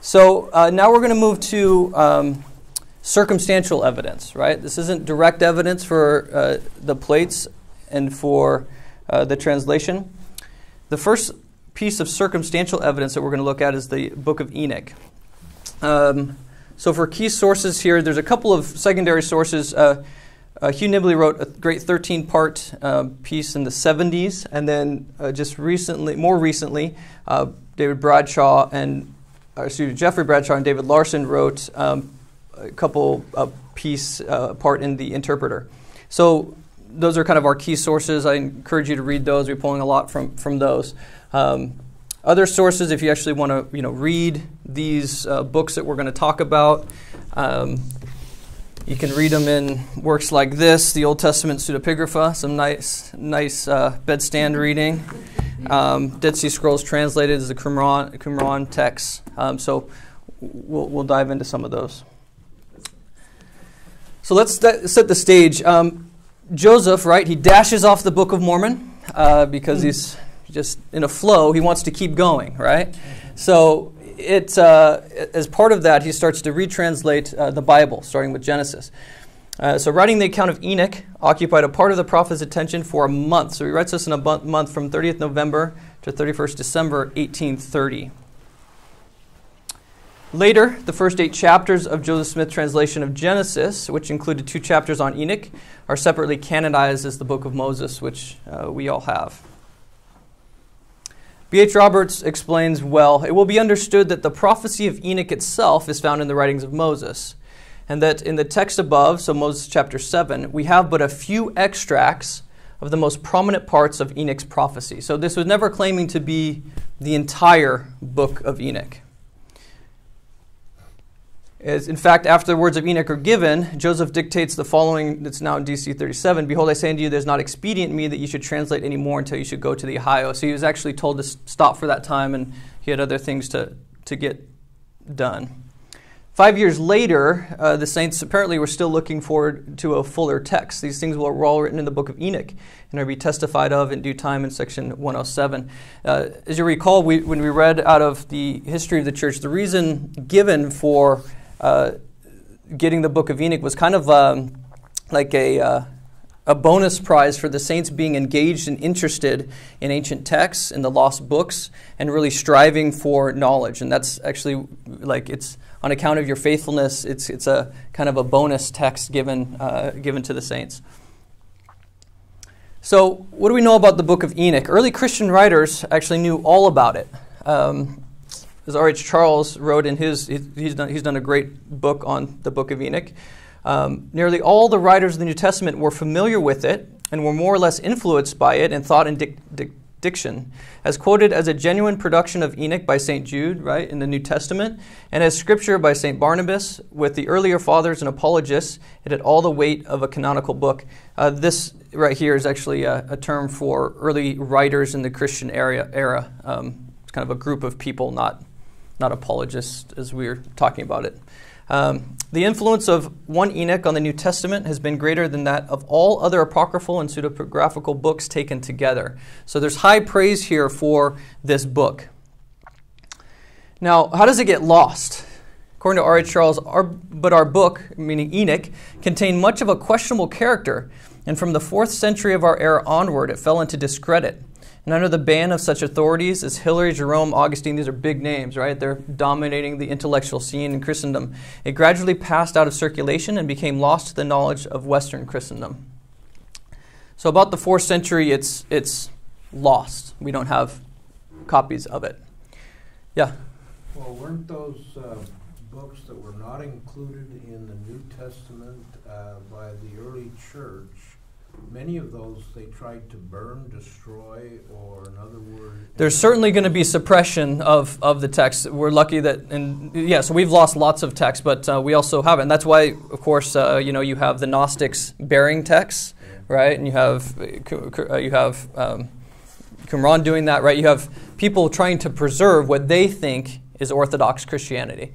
So now we're going to move to circumstantial evidence, right? This isn't direct evidence for the plates and for the translation. The first piece of circumstantial evidence that we're going to look at is the Book of Enoch. So for key sources here, there's a couple of secondary sources. Hugh Nibley wrote a great 13-part piece in the 70s, and then more recently, Jeffrey Bradshaw and David Larson wrote a couple piece part in the Interpreter. So those are kind of our key sources. I encourage you to read those. We're pulling a lot from those. Other sources, if you actually want to read these books that we're going to talk about, you can read them in works like this, the Old Testament Pseudepigrapha, some nice bedstand reading. Dead Sea Scrolls translated as the Qumran text. So we'll dive into some of those. So let's set the stage. Joseph, right, he dashes off the Book of Mormon because he's just in a flow. He wants to keep going, right? So as part of that, he starts to retranslate the Bible, starting with Genesis. So writing the account of Enoch occupied a part of the prophet's attention for a month. So he writes this in a month from 30th November to 31st December 1830. Later, the first 8 chapters of Joseph Smith's translation of Genesis, which included 2 chapters on Enoch, are separately canonized as the Book of Moses, which we all have. B.H. Roberts explains, well, it will be understood that the prophecy of Enoch itself is found in the writings of Moses, and that in the text above, so Moses chapter 7, we have but a few extracts of the most prominent parts of Enoch's prophecy. So this was never claiming to be the entire Book of Enoch. In fact, after the words of Enoch are given, Joseph dictates the following, that's now in DC 37, "Behold, I say unto you, there's not expedient in me that you should translate any more until you should go to the Ohio." So he was actually told to stop for that time, and he had other things to get done. 5 years later, the saints apparently were still looking forward to a fuller text. These things were all written in the Book of Enoch and are to be testified of in due time in section 107. As you recall, when we read out of the history of the church, the reason given for getting the Book of Enoch was kind of like a bonus prize for the saints being engaged and interested in ancient texts, in the lost books, and really striving for knowledge. And that's actually it's on account of your faithfulness. It's a kind of a bonus text given to the saints. So what do we know about the Book of Enoch? Early Christian writers actually knew all about it. As R.H. Charles wrote in his, he's done a great book on the Book of Enoch. Nearly all the writers of the New Testament were familiar with it and were more or less influenced by it in thought and diction, as quoted as a genuine production of Enoch by St. Jude, right, in the New Testament, and as scripture by St. Barnabas. With the earlier fathers and apologists, it had all the weight of a canonical book. This right here is actually a term for early writers in the Christian era. It's kind of a group of people, not apologists as we were talking about it. The influence of one Enoch on the New Testament has been greater than that of all other apocryphal and pseudepigraphical books taken together. So there's high praise here for this book. Now, how does it get lost? According to R.H. Charles, our book, meaning Enoch, contained much of a questionable character, and from the 4th century of our era onward, it fell into discredit. And under the ban of such authorities as Hilary, Jerome, Augustine, these are big names, right? They're dominating the intellectual scene in Christendom. It gradually passed out of circulation and became lost to the knowledge of Western Christendom. So about the 4th century, it's lost. We don't have copies of it. Yeah? Well, weren't those books that were not included in the New Testament by the early church, many of those they tried to burn, destroy, or in other words... There's certainly going to be suppression of the text. We're lucky that, so we've lost lots of text, but we also haven't. That's why, of course, you have the Gnostics bearing texts, right? And you have Qumran doing that, right? You have people trying to preserve what they think is Orthodox Christianity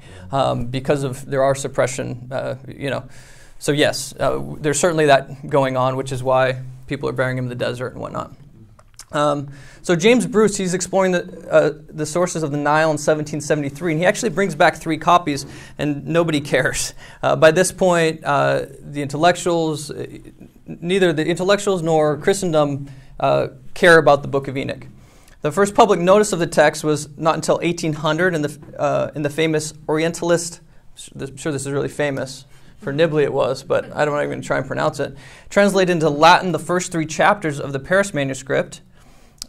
because there are suppression, So yes, there's certainly that going on, which is why people are burying him in the desert and whatnot. So James Bruce, he's exploring the sources of the Nile in 1773, and he actually brings back 3 copies, and nobody cares. By this point, neither the intellectuals nor Christendom care about the Book of Enoch. The first public notice of the text was not until 1800 in the famous Orientalist, I'm sure this is really famous, for Nibley it was, but I don't even try and pronounce it, translated into Latin the first 3 chapters of the Paris manuscript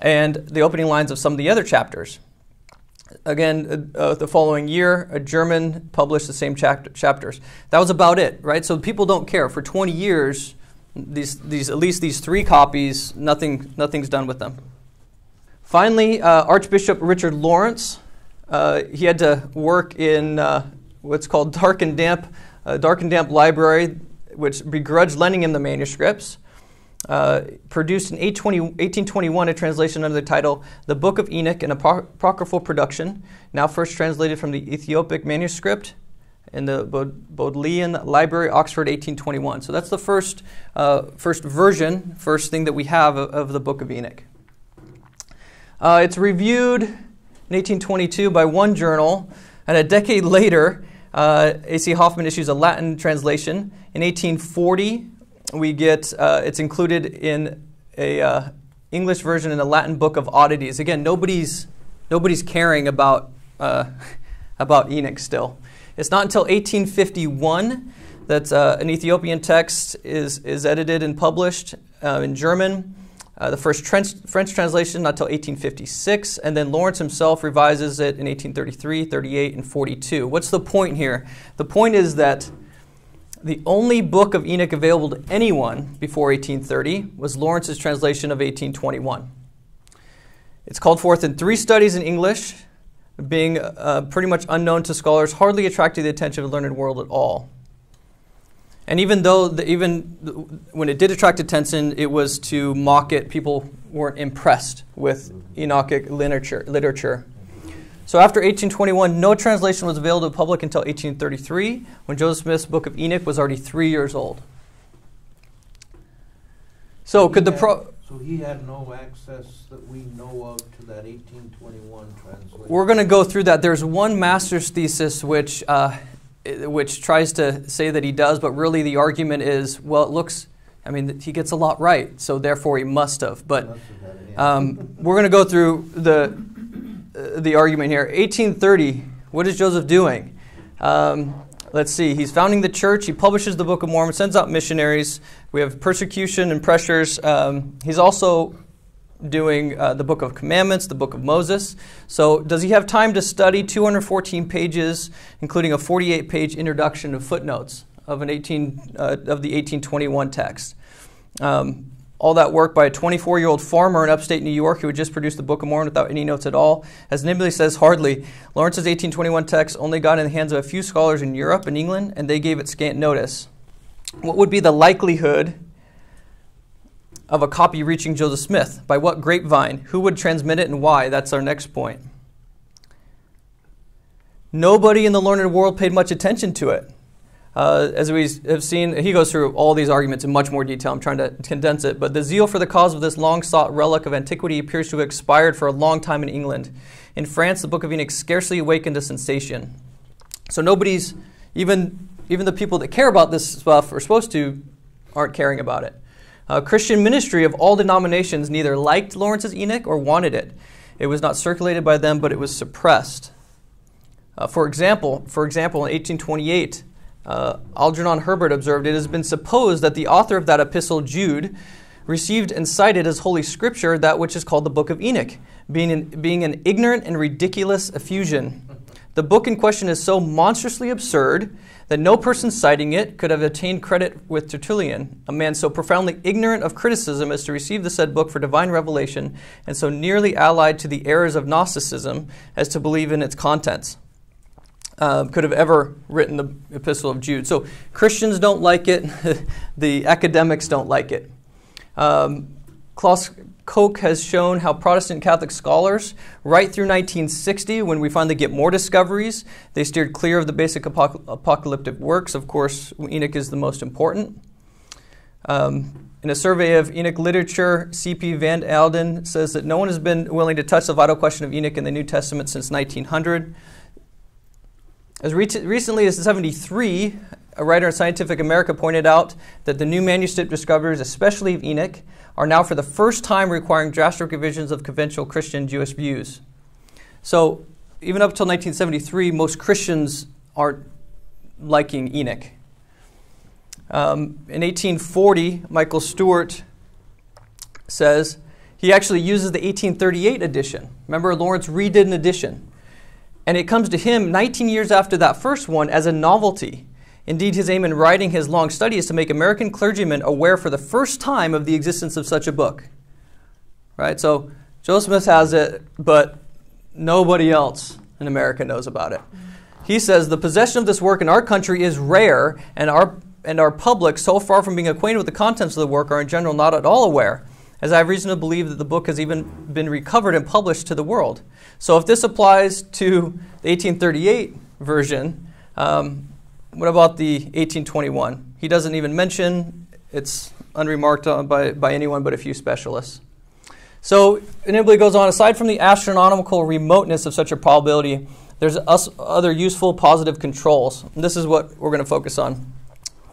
and the opening lines of some of the other chapters. Again, the following year, a German published the same chapters. That was about it, right? So people don't care. For 20 years, at least these 3 copies, nothing's done with them. Finally, Archbishop Richard Lawrence, he had to work in what's called dark and damp library, which begrudged lending him the manuscripts. Produced in 1821 a translation under the title The Book of Enoch, an apocryphal production, now first translated from the Ethiopic manuscript in the Bodleian Library, Oxford, 1821. So that's the first thing that we have of the Book of Enoch. It's reviewed in 1822 by one journal, and a decade later, A.C. Hoffman issues a Latin translation. In 1840, we get it's included in a English version in the Latin Book of Oddities. Again, nobody's caring about Enoch still. It's not until 1851 that an Ethiopian text is edited and published in German. The first French translation not until 1856, and then Lawrence himself revises it in 1833, 38, and 42. What's the point here? The point is that the only Book of Enoch available to anyone before 1830 was Lawrence's translation of 1821. It's called forth in 3 studies in English, being pretty much unknown to scholars, hardly attracted the attention of the learned world at all. And even though, when it did attract attention, it was to mock it. People weren't impressed with Enochic literature. So after 1821, no translation was available to the public until 1833, when Joseph Smith's Book of Enoch was already 3 years old. So So he had no access that we know of to that 1821 translation? We're going to go through that. There's one master's thesis which tries to say that he does, but really the argument is, well, he gets a lot right, so therefore he must have. But we're going to go through the argument here. 1830, what is Joseph doing? Let's see. He's founding the church. He publishes the Book of Mormon, sends out missionaries. We have persecution and pressures. He's also doing the Book of Commandments, the Book of Moses. So does he have time to study 214 pages, including a 48-page introduction of footnotes of the 1821 text? All that work by a 24-year-old farmer in upstate New York who had just produced the Book of Mormon without any notes at all. As Nibley says, hardly. Lawrence's 1821 text only got in the hands of a few scholars in Europe and England, and they gave it scant notice. What would be the likelihood of a copy reaching Joseph Smith? By what grapevine? Who would transmit it and why? That's our next point. Nobody in the learned world paid much attention to it. As we have seen, he goes through all these arguments in much more detail. I'm trying to condense it. But the zeal for the cause of this long-sought relic of antiquity appears to have expired for a long time in England. In France, the Book of Enoch scarcely awakened a sensation. So nobody's, even the people that care about this stuff are supposed to, aren't caring about it. Christian ministry of all denominations neither liked Lawrence's Enoch or wanted it. It was not circulated by them, but it was suppressed. For example, in 1828, Algernon Herbert observed, it has been supposed that the author of that epistle, Jude, received and cited as Holy Scripture that which is called the Book of Enoch, being an ignorant and ridiculous effusion. The book in question is so monstrously absurd that no person citing it could have attained credit with Tertullian, a man so profoundly ignorant of criticism as to receive the said book for divine revelation, and so nearly allied to the errors of Gnosticism as to believe in its contents. Could have ever written the Epistle of Jude. So Christians don't like it. The academics don't like it. Klaus Koch has shown how Protestant Catholic scholars, right through 1960, when we finally get more discoveries, they steered clear of the basic apocalyptic works. Of course, Enoch is the most important. In In a survey of Enoch literature, C.P. Van Alden says that no one has been willing to touch the vital question of Enoch in the New Testament since 1900. As recently as 1973, a writer in Scientific America pointed out that the new manuscript discoveries, especially of Enoch, are now for the first time requiring drastic revisions of conventional Christian Jewish views. So even up until 1973, most Christians aren't liking Enoch. In 1840, Michael Stewart says he actually uses the 1838 edition. Remember, Lawrence redid an edition. And it comes to him 19 years after that first one as a novelty. Indeed, his aim in writing his long study is to make American clergymen aware for the first time of the existence of such a book. Right? So Joseph Smith has it, but nobody else in America knows about it. He says the possession of this work in our country is rare, and our public, so far from being acquainted with the contents of the work, are in general not at all aware, as I have reason to believe that the book has even been recovered and published to the world. So if this applies to the 1838 version, what about the 1821? He doesn't even mention, it's unremarked on by anyone but a few specialists. So it goes on, aside from the astronomical remoteness of such a probability, there's other useful positive controls. And this is what we're going to focus on.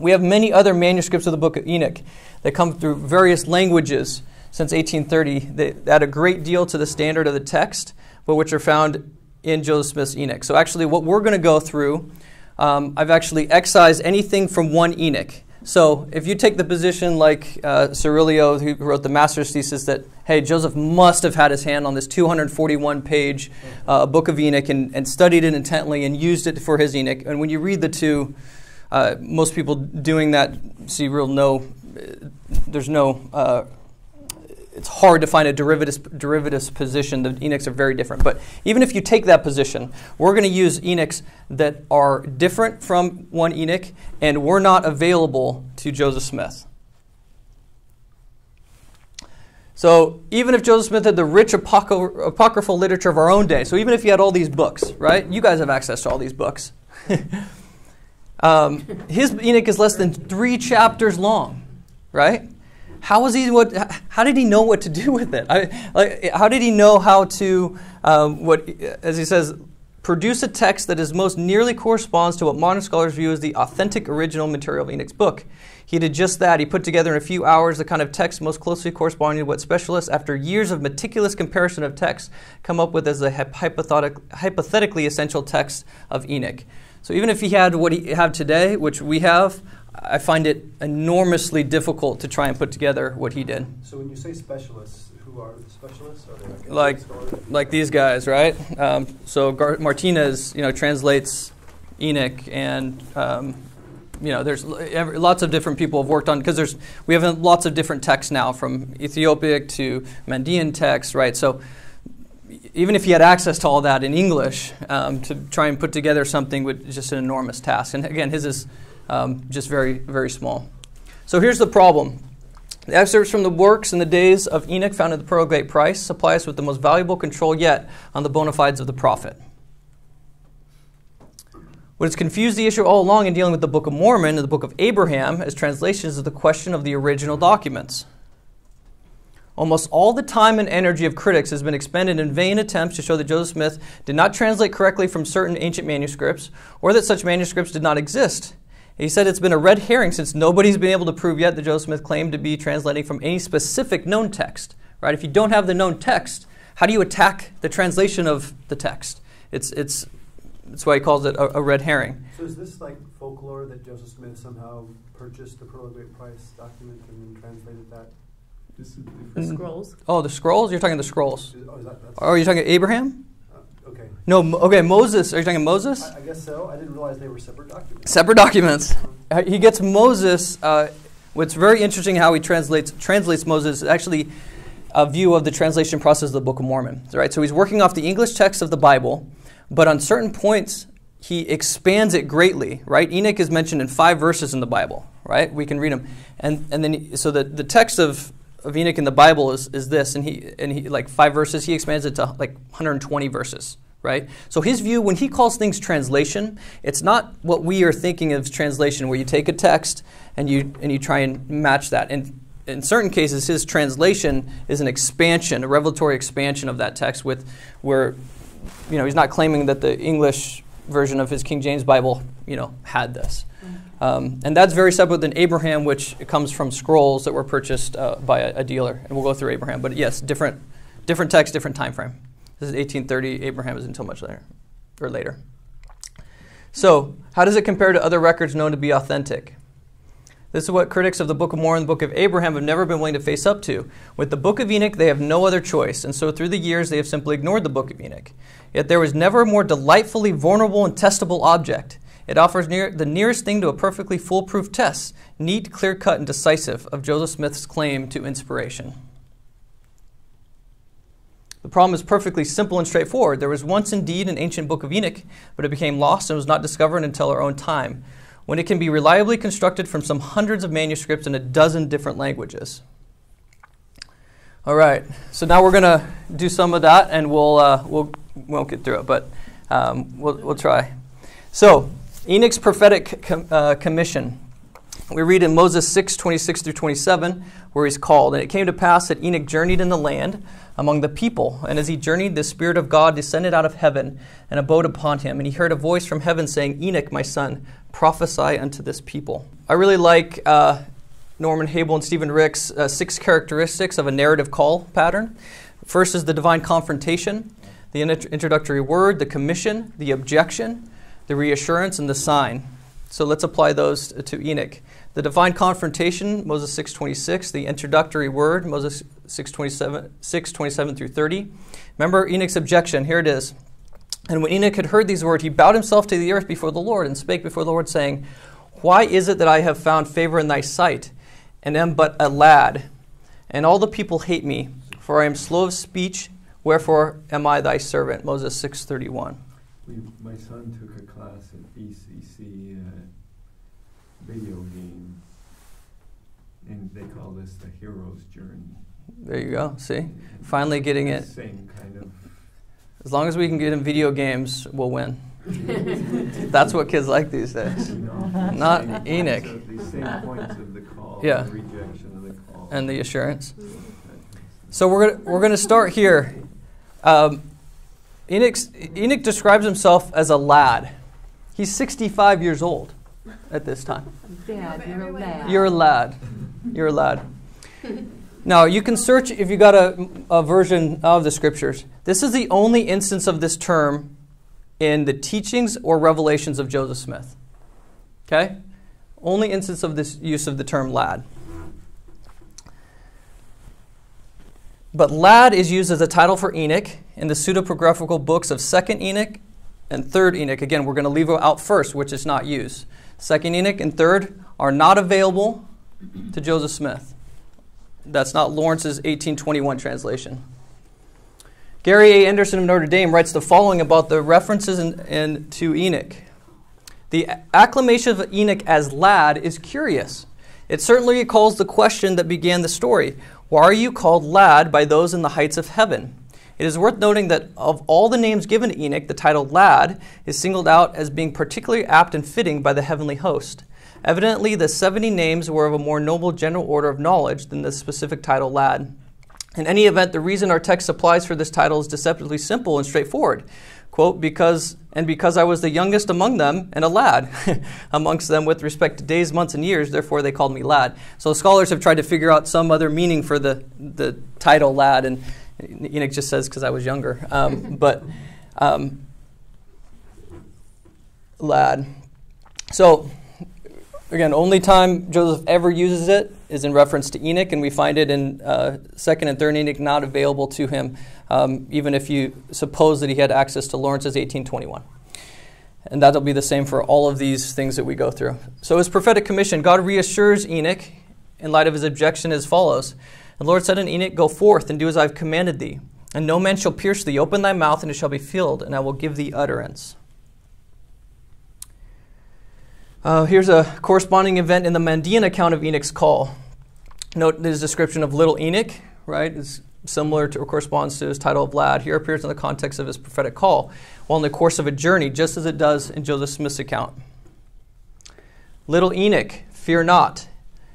We have many other manuscripts of the Book of Enoch that come through various languages since 1830. They add a great deal to the standard of the text, but which are found in Joseph Smith's Enoch. So actually what we're going to go through, I've actually excised anything from one Enoch. So if you take the position like Cirilio, who wrote the master's thesis, that, hey, Joseph must have had his hand on this 241-page Book of Enoch and studied it intently and used it for his Enoch. And when you read the two, most people doing that see there's no, it's hard to find a derivative position. The Enochs are very different. But even if you take that position, we're going to use Enochs that are different from one Enoch and were not available to Joseph Smith. So even if Joseph Smith had the rich apocryphal literature of our own day, so even if he had all these books, right? You guys have access to all these books. His Enoch is less than 3 chapters long, right? How did he know what to do with it? How did he know how to, as he says, produce a text that is most nearly corresponds to what modern scholars view as the authentic original material of Enoch's book? He did just that. He put together in a few hours the kind of text most closely corresponding to what specialists, after years of meticulous comparison of texts, come up with as the hypothetically essential text of Enoch. So even if he had what he have today, which we have, I find it enormously difficult to try and put together what he did. So when you say specialists, who are the specialists? Are they like these guys, right? So Martinez, translates Enoch, and there's lots of different people have worked on, because we have lots of different texts now, from Ethiopic to Mandean texts, right? So even if he had access to all that in English, to try and put together something was just an enormous task. And again, his is just very, very small. So here's the problem. The excerpts from the works in the days of Enoch found in the Pearl of Great Price supply us with the most valuable control yet on the bona fides of the prophet. What has confused the issue all along in dealing with the Book of Mormon and the Book of Abraham as translations is the question of the original documents. Almost all the time and energy of critics has been expended in vain attempts to show that Joseph Smith did not translate correctly from certain ancient manuscripts, or that such manuscripts did not exist. He said it's been a red herring, since nobody's been able to prove yet that Joseph Smith claimed to be translating from any specific known text. Right? If you don't have the known text, how do you attack the translation of the text? That's why he calls it a red herring. So is this like folklore that Joseph Smith somehow purchased the Pearl of Great Price document and then translated that? The scrolls. Oh, the scrolls? You're talking the scrolls. Oh, are you talking Abraham? Okay. No, okay, Moses. Are you talking Moses? I guess so. I didn't realize they were separate documents. Separate documents. He gets Moses. What's very interesting how he translates Moses is actually a view of the translation process of the Book of Mormon. Right? So he's working off the English text of the Bible, but on certain points he expands it greatly. Right? Enoch is mentioned in 5 verses in the Bible. Right? We can read them, and then so the text of Enoch in the Bible is this, and he like 5 verses, he expands it to like 120 verses, right? So his view, when he calls things translation, it's not what we are thinking of translation, where you take a text and you try and match that. And in certain cases, his translation is an expansion, a revelatory expansion of that text, where he's not claiming that the English version of his King James Bible had this. And that's very separate than Abraham, which comes from scrolls that were purchased by a dealer. And we'll go through Abraham. But yes, different text, different time frame. This is 1830. Abraham is until much later. So how does it compare to other records known to be authentic? This is what critics of the Book of Mormon and the Book of Abraham have never been willing to face up to. With the Book of Enoch, they have no other choice, and so through the years they have simply ignored the Book of Enoch. Yet there was never a more delightfully vulnerable and testable object. It offers the nearest thing to a perfectly foolproof test, neat, clear-cut, and decisive of Joseph Smith's claim to inspiration. The problem is perfectly simple and straightforward. There was once indeed an ancient Book of Enoch, but it became lost and was not discovered until our own time, when it can be reliably constructed from some hundreds of manuscripts in a dozen different languages. All right, so now we're going to do some of that, and we won't get through it, but we'll try. So, Enoch's prophetic commission. We read in Moses 6:26 through 27, where he's called, "And it came to pass that Enoch journeyed in the land among the people, and as he journeyed, the Spirit of God descended out of heaven and abode upon him. And he heard a voice from heaven saying, Enoch, my son, prophesy unto this people." I really like Norman Habel and Stephen Rick's 6 characteristics of a narrative call pattern. First is the divine confrontation, the introductory word, the commission, the objection, the reassurance, and the sign. So let's apply those to Enoch. The divine confrontation, Moses 6:26. The introductory word, Moses 6:27 through 30. Remember Enoch's objection. Here it is. "And when Enoch had heard these words, he bowed himself to the earth before the Lord and spake before the Lord, saying, Why is it that I have found favor in thy sight, and am but a lad? And all the people hate me, for I am slow of speech, wherefore am I thy servant?" Moses 6:31. My son took a class at BCC, video game, and they call this the hero's journey. There you go. See? Finally getting it. Same kind of. As long as we can get in video games, we'll win. That's what kids like these days. Not Enoch. The same points of the call, Yeah. the rejection of the call. And the assurance. So we're gonna start here. Enoch describes himself as a lad. He's 65 years old at this time. Dad, you're a lad. You're a lad. You're a lad. Now, you can search if you got a version of the scriptures. This is the only instance of this term in the teachings or revelations of Joseph Smith. Okay? Only instance of this use of the term lad. But lad is used as a title for Enoch in the pseudepigraphical books of 2nd Enoch and 3rd Enoch. Again, we're going to leave out 1st, which is not used. 2nd Enoch and 3rd are not available to Joseph Smith. That's not Lawrence's 1821 translation. Gary A. Anderson of Notre Dame writes the following about the references to Enoch. "The acclamation of Enoch as lad is curious. It certainly recalls the question that began the story. Why are you called lad by those in the heights of heaven? It is worth noting that of all the names given to Enoch, the title lad is singled out as being particularly apt and fitting by the heavenly host. Evidently, the 70 names were of a more noble general order of knowledge than the specific title lad. In any event, the reason our text supplies for this title is deceptively simple and straightforward. Quote, because I was the youngest among them and a lad amongst them with respect to days, months, and years, therefore they called me lad." So scholars have tried to figure out some other meaning for the title lad, and Enoch just says, because I was younger. Lad. So, again, only time Joseph ever uses it is in reference to Enoch, and we find it in 2nd and 3rd Enoch not available to him, even if you suppose that he had access to Lawrence's 1821. And that'll be the same for all of these things that we go through. So his prophetic commission, God reassures Enoch in light of his objection as follows. "The Lord said unto Enoch, Go forth and do as I have commanded thee, and no man shall pierce thee. Open thy mouth, and it shall be filled, and I will give thee utterance." Here's a corresponding event in the Mandean account of Enoch's call. Note his description of little Enoch, right? It's similar to or corresponds to his title of lad. Here appears in the context of his prophetic call, while in the course of a journey, just as it does in Joseph Smith's account. "Little Enoch, fear not.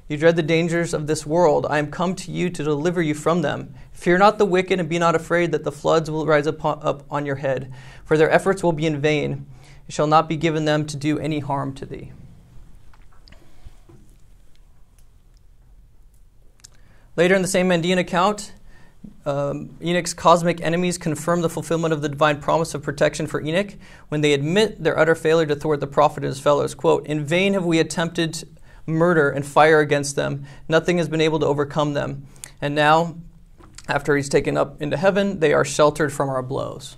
You dread the dangers of this world. I am come to you to deliver you from them. Fear not the wicked, and be not afraid that the floods will rise up on your head, for their efforts will be in vain. It shall not be given them to do any harm to thee. Later in the same Mandean account, Enoch's cosmic enemies confirm the fulfillment of the divine promise of protection for Enoch when they admit their utter failure to thwart the prophet and his fellows. Quote, "In vain have we attempted murder and fire against them. Nothing has been able to overcome them. And now, after he's taken up into heaven, they are sheltered from our blows."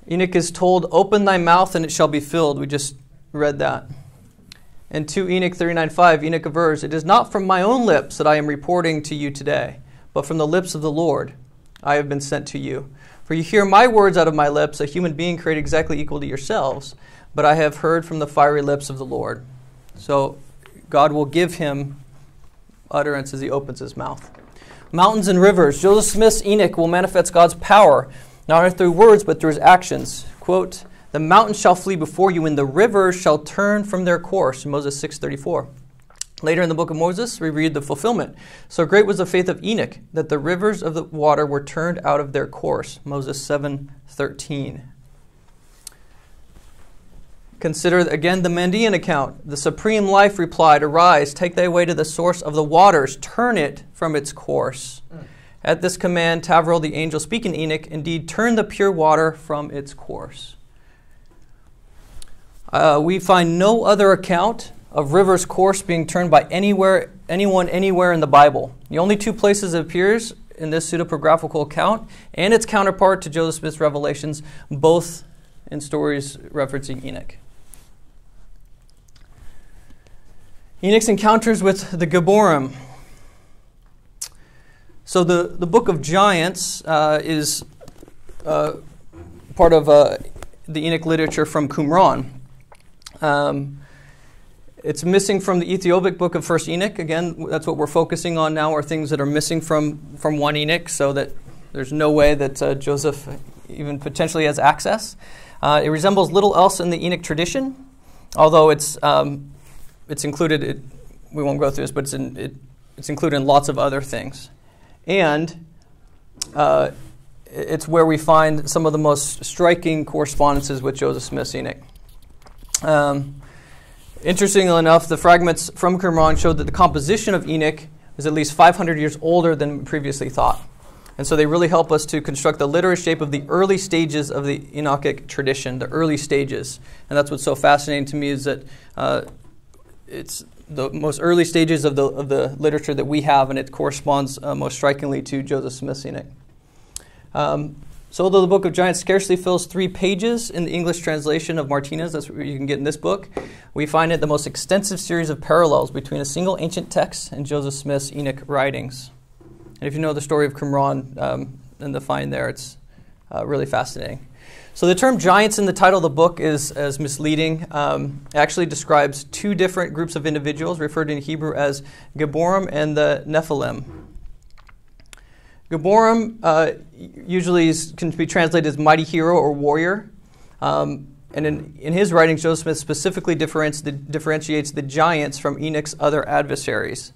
Enoch is told, "Open thy mouth and it shall be filled." We just read that. And 2 Enoch 39:5, Enoch avers, "It is not from my own lips that I am reporting to you today, but from the lips of the Lord I have been sent to you. For you hear my words out of my lips, a human being created exactly equal to yourselves, but I have heard from the fiery lips of the Lord." So God will give him utterance as he opens his mouth. Mountains and rivers. Joseph Smith's Enoch will manifest God's power, not only through words, but through his actions. Quote, "The mountains shall flee before you, and the rivers shall turn from their course." Moses 6:34. Later in the book of Moses, we read the fulfillment. "So great was the faith of Enoch that the rivers of the water were turned out of their course." Moses 7:13. Consider again the Mandean account. "The supreme life replied, Arise, take thy way to the source of the waters, turn it from its course. At this command, Tavril the angel speaking to Enoch, indeed turned the pure water from its course." We find no other account of rivers' course being turned by anyone anywhere in the Bible. The only 2 places it appears in this pseudepigraphical account and its counterpart to Joseph Smith's Revelations, both in stories referencing Enoch. Enoch's encounters with the Geborim. So the Book of Giants is part of the Enoch literature from Qumran. It's missing from the Ethiopic book of 1 Enoch. Again, that's what we're focusing on now, are things that are missing from 1 Enoch, so that there's no way that Joseph even potentially has access. It resembles little else in the Enoch tradition, although it's included. We won't go through this, but it's included in lots of other things, and it's where we find some of the most striking correspondences with Joseph Smith's Enoch. Interestingly enough, the fragments from Qumran showed that the composition of Enoch is at least 500 years older than previously thought. And so they really help us to construct the literary shape of the early stages of the Enochic tradition, the early stages. And that's what's so fascinating to me, is that it's the most early stages of the literature that we have, and it corresponds most strikingly to Joseph Smith's Enoch. So although the Book of Giants scarcely fills 3 pages in the English translation of Martinez, that's what you can get in this book, we find it the most extensive series of parallels between a single ancient text and Joseph Smith's Enoch writings. And if you know the story of Qumran and the find there, it's really fascinating. So the term giants in the title of the book is as misleading. It actually describes 2 different groups of individuals referred in Hebrew as Geborim and the Nephilim. Geborim usually can be translated as mighty hero or warrior. And in his writings, Joseph Smith specifically differentiates the giants from Enoch's other adversaries.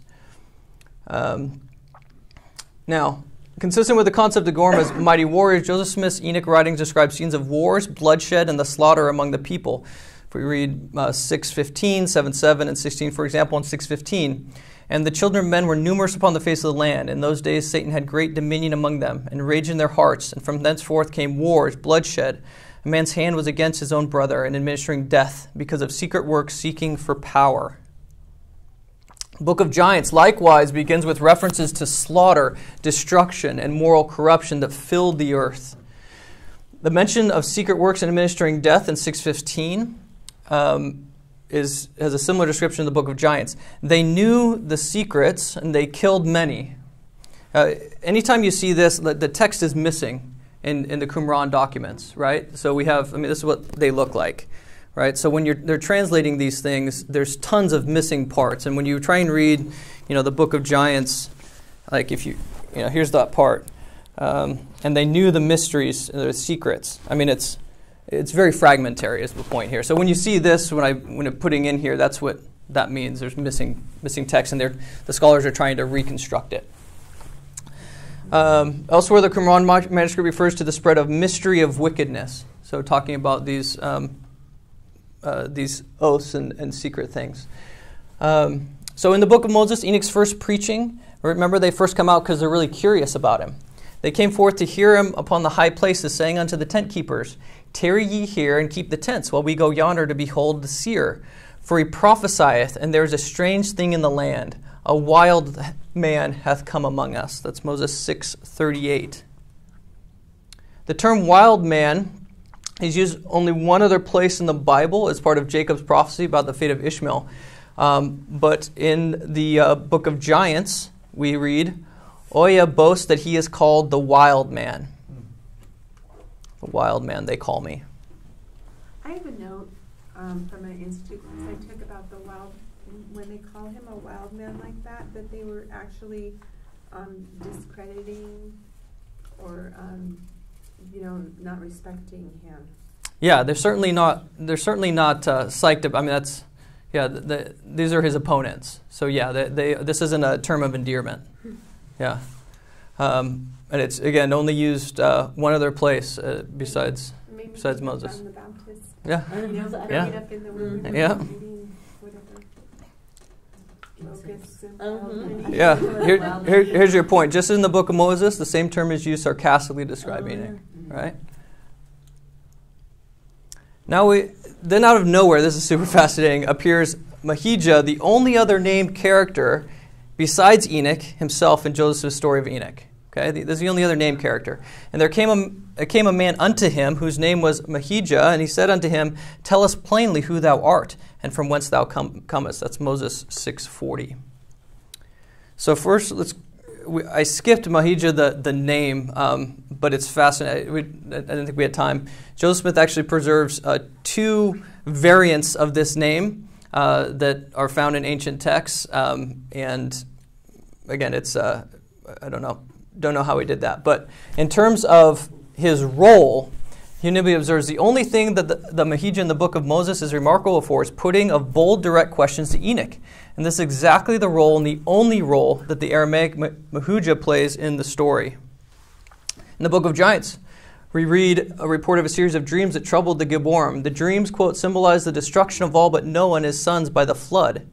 Now, consistent with the concept of Geborim as mighty warriors, Joseph Smith's Enoch writings describe scenes of wars, bloodshed, and the slaughter among the people. If we read 6:15, 7:7, and 16, for example, in 6:15, "And the children of men were numerous upon the face of the land. In those days Satan had great dominion among them, and rage in their hearts. And from thenceforth came wars, bloodshed. A man's hand was against his own brother, and administering death, because of secret works seeking for power." The Book of Giants likewise begins with references to slaughter, destruction, and moral corruption that filled the earth. The mention of secret works and administering death in 6:15 has a similar description in the Book of Giants. They knew the secrets and they killed many. Anytime you see this, the text is missing in the Qumran documents, right? So we have, this is what they look like, right? So when they're translating these things, there's tons of missing parts. And when you try and read, the Book of Giants, like if here's that part. And they knew the mysteries, the secrets. it's very fragmentary is the point here. So when you see this, when I'm putting in here, that's what that means. There's missing text, and the scholars are trying to reconstruct it. Elsewhere, the Qumran manuscript refers to the spread of mystery of wickedness. So talking about these oaths and secret things. So in the book of Moses, Enoch's first preaching, remember they first come out because they're really curious about him. They came forth to hear him upon the high places, saying unto the tent keepers, Tarry ye here and keep the tents, while we go yonder to behold the seer. For he prophesieth, and there is a strange thing in the land. A wild man hath come among us. That's Moses 6:38. The term wild man is used only one other place in the Bible as part of Jacob's prophecy about the fate of Ishmael. But in the Book of Giants, we read, Oya boasts that he is called the wild man. The wild man, they call me. I have a note from an institute class I took about the wild, when they call him a wild man like that they were actually discrediting or not respecting him. Yeah, they're certainly not psyched up. I mean, that's these are his opponents. So yeah, this isn't a term of endearment. Yeah, and it's again only used one other place besides Moses. John the Baptist. Yeah. Yeah. Up in the word. Yeah. Whatever. Yeah. Here's your point. Just in the book of Moses, the same term is used sarcastically to describe Enoch. Right. Now then out of nowhere, this is super fascinating, appears Mahijah, the only other named character besides Enoch himself in Joseph's story of Enoch. Okay, this is the only other named character. And there came a man unto him whose name was Mahijah, and he said unto him, Tell us plainly who thou art, and from whence thou comest. That's Moses 6:40. So first, I skipped Mahijah, the name, but it's fascinating. I didn't think we had time. Joseph Smith actually preserves two variants of this name that are found in ancient texts. And again, it's, I don't know how he did that. But in terms of his role, Unity observes the only thing that the Mahijah in the book of Moses is remarkable for is putting of bold, direct questions to Enoch. And this is exactly the role and the only role that the Aramaic Mahujah plays in the story. In the book of Giants, we read a report of a series of dreams that troubled the Gibborim. The dreams, quote, symbolize the destruction of all but Noah and his sons by the flood.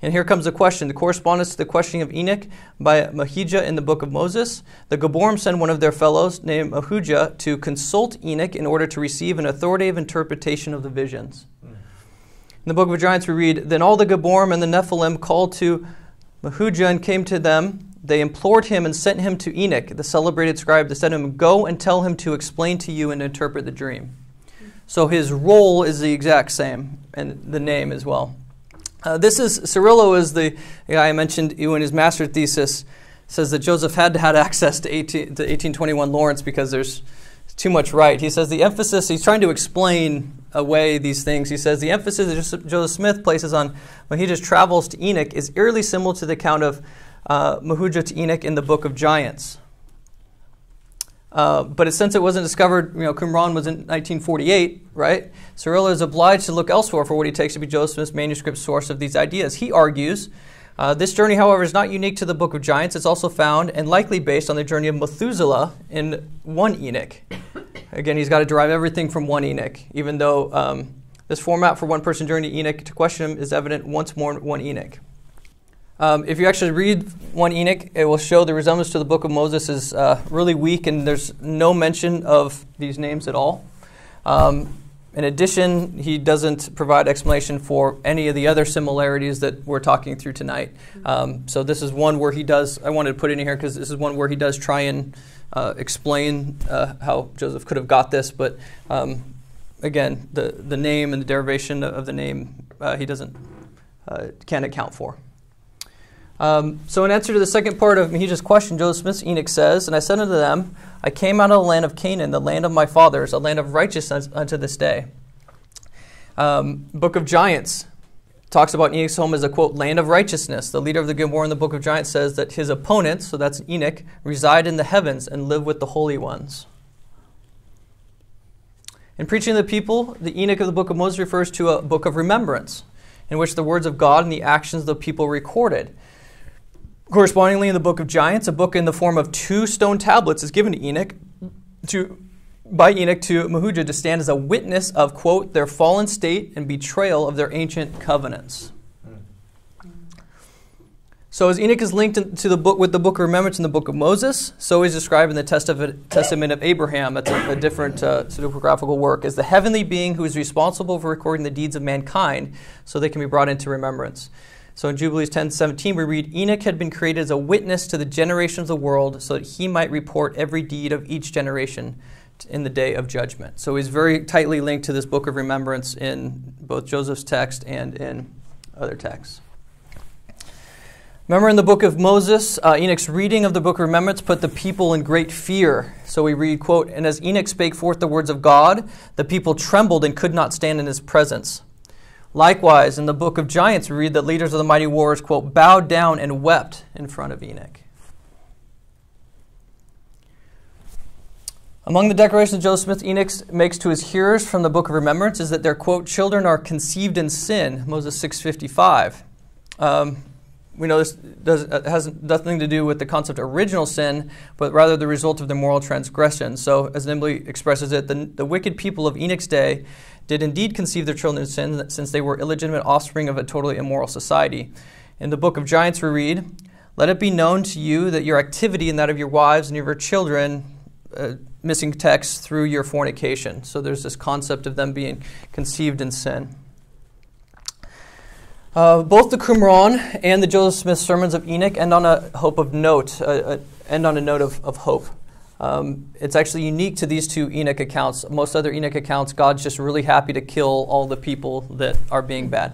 And here comes the question. The correspondence to the questioning of Enoch by Mahijah in the book of Moses. The Gibborim send one of their fellows named Mahujah to consult Enoch in order to receive an authoritative interpretation of the visions. In the book of Giants we read, Then all the Gibborim and the Nephilim called to Mahujah and came to them. They implored him and sent him to Enoch, the celebrated scribe, to send him, Go and tell him to explain to you and interpret the dream. So his role is the exact same, and the name as well. Cirillo is the guy I mentioned in his master thesis, says that Joseph had access to 1821 Lawrence because there's too much right. He says the emphasis, he's trying to explain away these things. He says the emphasis that Joseph Smith places on Mahijah's travels to Enoch is eerily similar to the account of Mahujah to Enoch in the book of Giants. But since it wasn't discovered, Qumran was in 1948, right? Cirillo is obliged to look elsewhere for what he takes to be Joseph Smith's manuscript source of these ideas. He argues, this journey, however, is not unique to the Book of Giants. It's also found and likely based on the journey of Methuselah in 1 Enoch. Again, he's got to derive everything from 1 Enoch, even though this format for one-person journey to Enoch to question him is evident once more in 1 Enoch. If you actually read 1 Enoch, it will show the resemblance to the book of Moses is really weak, and there's no mention of these names at all. In addition, he doesn't provide explanation for any of the other similarities that we're talking through tonight. So this is one where he does, I wanted to put it in here because this is one where he does try and explain how Joseph could have got this, but again, the name and the derivation of the name he can't account for. So in answer to the second part of Mahijah's question, Joseph Smith's Enoch says, And I said unto them, I came out of the land of Canaan, the land of my fathers, a land of righteousness unto this day. Book of Giants talks about Enoch's home as a, quote, land of righteousness. The leader of the Gibborim in the Book of Giants says that his opponents, so that's Enoch, reside in the heavens and live with the holy ones. In preaching to the people, the Enoch of the Book of Moses refers to a book of remembrance, in which the words of God and the actions of the people recorded. Correspondingly, in the Book of Giants, a book in the form of 2 stone tablets is given to Enoch by Enoch to Mahujah to stand as a witness of, quote, their fallen state and betrayal of their ancient covenants. So as Enoch is linked to the book with the Book of Remembrance in the Book of Moses, so he's described in the Testament of Abraham. That's a different pseudepigraphical work, as the heavenly being who is responsible for recording the deeds of mankind so they can be brought into remembrance. So in Jubilees 10:17 we read, Enoch had been created as a witness to the generations of the world so that he might report every deed of each generation in the day of judgment. So he's very tightly linked to this Book of Remembrance in both Joseph's text and in other texts. Remember in the Book of Moses, Enoch's reading of the Book of Remembrance put the people in great fear. So we read, quote, and as Enoch spake forth the words of God, the people trembled and could not stand in his presence. Likewise, in the Book of Giants, we read that leaders of the mighty warriors, quote, bowed down and wept in front of Enoch. Among the declarations Joseph Smith Enoch makes to his hearers from the Book of Remembrance is that their, quote, children are conceived in sin, Moses 6:55. We know this has nothing to do with the concept of original sin, but rather the result of their moral transgression. So, as Nimbley expresses it, the wicked people of Enoch's day did indeed conceive their children in sin, since they were illegitimate offspring of a totally immoral society. In the Book of Giants we read, let it be known to you that your activity and that of your wives and your children, missing text, through your fornication. So there's this concept of them being conceived in sin. Both the Qumran and the Joseph Smith sermons of Enoch end on a hope of note, end on a note of hope. It's actually unique to these 2 Enoch accounts. Most other Enoch accounts, God's just really happy to kill all the people that are being bad.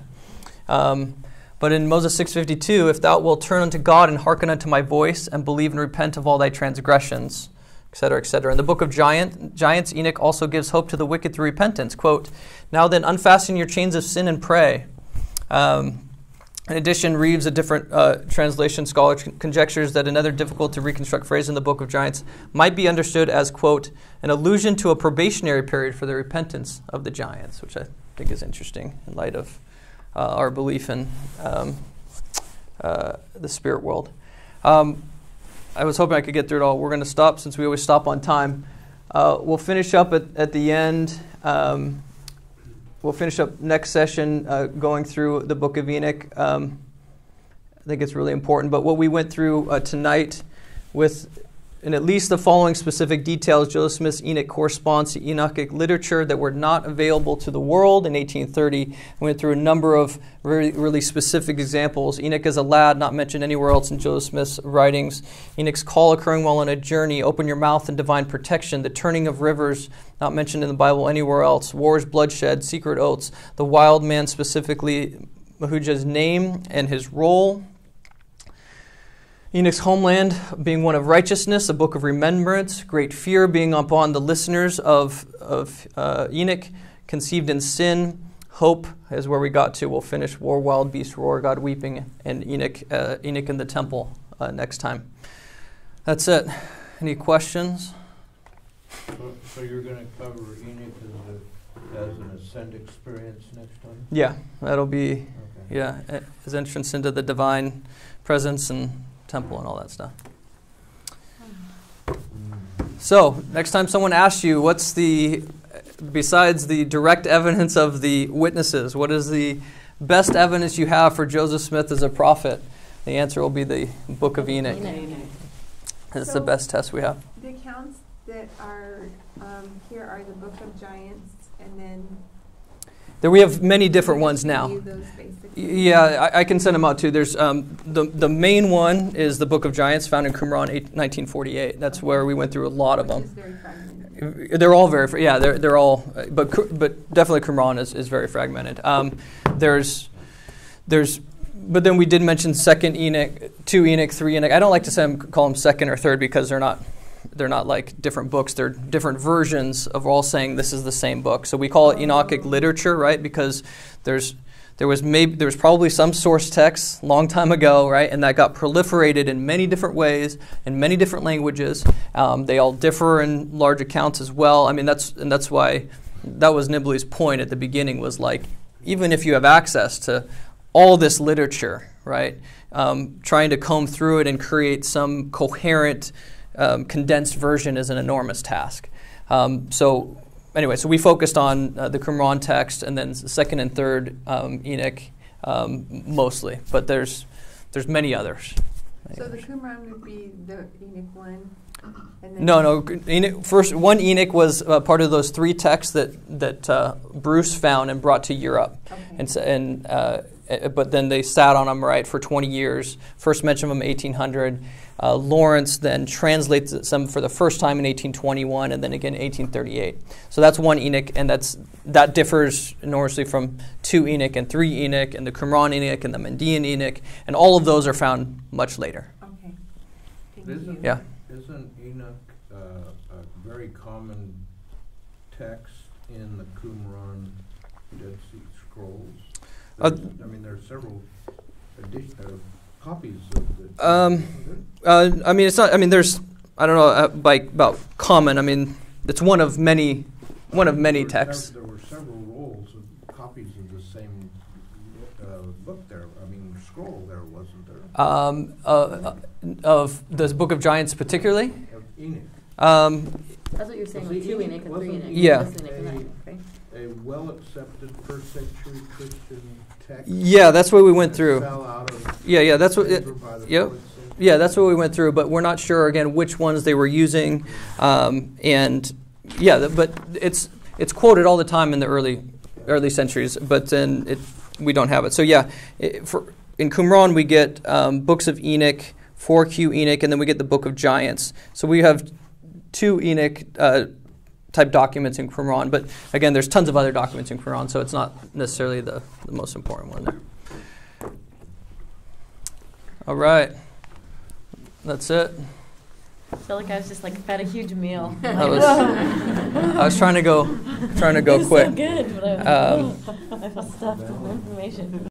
But in Moses 6:52, if thou wilt turn unto God and hearken unto my voice and believe and repent of all thy transgressions, etc., etc. In the Book of Giants, Enoch also gives hope to the wicked through repentance. Quote, now then unfasten your chains of sin and pray. In addition, Reeves, a different translation scholar, conjectures that another difficult to reconstruct phrase in the Book of Giants might be understood as, quote, an allusion to a probationary period for the repentance of the giants, which I think is interesting in light of our belief in the spirit world. I was hoping I could get through it all. We're going to stop since we always stop on time. We'll finish up at the end. We'll finish up next session going through the Book of Enoch. I think it's really important. But what we went through tonight with, in at least the following specific details, Joseph Smith's Enoch corresponds to Enochic literature that were not available to the world in 1830. We went through a number of really specific examples. Enoch as a lad, not mentioned anywhere else in Joseph Smith's writings. Enoch's call occurring while on a journey. Open your mouth and divine protection. The turning of rivers, not mentioned in the Bible anywhere else. Wars, bloodshed, secret oaths. The wild man, specifically Mahujah's name and his role. Enoch's homeland being one of righteousness, a book of remembrance, great fear being upon the listeners of Enoch, conceived in sin, hope is where we got to. We'll finish war, wild beast roar, God weeping, and Enoch in the temple next time. That's it. Any questions? So you're going to cover Enoch as an ascent experience next time? Yeah, that'll be his entrance into the divine presence and temple and all that stuff. So, next time someone asks you, what's besides the direct evidence of the witnesses, what is the best evidence you have for Joseph Smith as a prophet? The answer will be the Book of Enoch. It's the best test we have. The accounts that are here are the Book of Giants, and then we have many different ones now. Those yeah, I can send them out too. There's the main one is the Book of Giants, found in Qumran, 1948. That's where we went through a lot of them. Very fragmented. They're all very they're all, but definitely Qumran is very fragmented. But then we did mention 2nd Enoch, 2 Enoch, 3 Enoch. I don't like to call them second or third because they're not like different books. They're different versions of all saying this is the same book. So we call it Enochic literature, right? Because there was probably some source text long time ago, right? And that got proliferated in many different ways, in many different languages. They all differ in large accounts as well. I mean, that's why that was Nibley's point at the beginning, was like, even if you have access to all this literature, right, trying to comb through it and create some coherent, condensed version is an enormous task. So anyway, so we focused on the Qumran text and then second and third Enoch mostly, but there's many others. So the Qumran would be the Enoch 1? And then No. First, one Enoch was part of those 3 texts that Bruce found and brought to Europe, Okay. but then they sat on them for 20 years. First mention of them 1800. Lawrence then translates some for the first time in 1821, and then again 1838. So that's one Enoch, and that differs enormously from 2 Enoch and 3 Enoch, and the Qumran Enoch and the Mendean Enoch, and all of those are found much later. Okay. Thank you. Yeah. Isn't Enoch a very common text in the Qumran Dead Sea Scrolls? I mean, there are several copies of the. I mean, it's not. I mean, there's. I don't know about common. I mean, it's one of many texts. There were several rolls of copies of the same book there. I mean, scroll there, wasn't there? Of the Book of Giants particularly. Of Enoch. That's what you're saying with 2 Enoch and 3 Enoch. Yeah. This Enoch and that Enoch, right? A well-accepted first-century Christian text. Yeah, that's what we went through. Fell out of Yeah, that's what. favor by the Yep. fourth century. Yeah, that's what we went through, but we're not sure again which ones they were using, and yeah, but it's quoted all the time in the early centuries, but then we don't have it. So yeah, in Qumran we get books of Enoch, 4Q Enoch, and then we get the Book of Giants. So we have 2 Enoch type documents in Qumran, but again, there's tons of other documents in Qumran, so it's not necessarily the most important one there. All right. That's it. I feel like I was just like fed a huge meal. I was trying to go It's quick. so good, but I feel stuffed with information.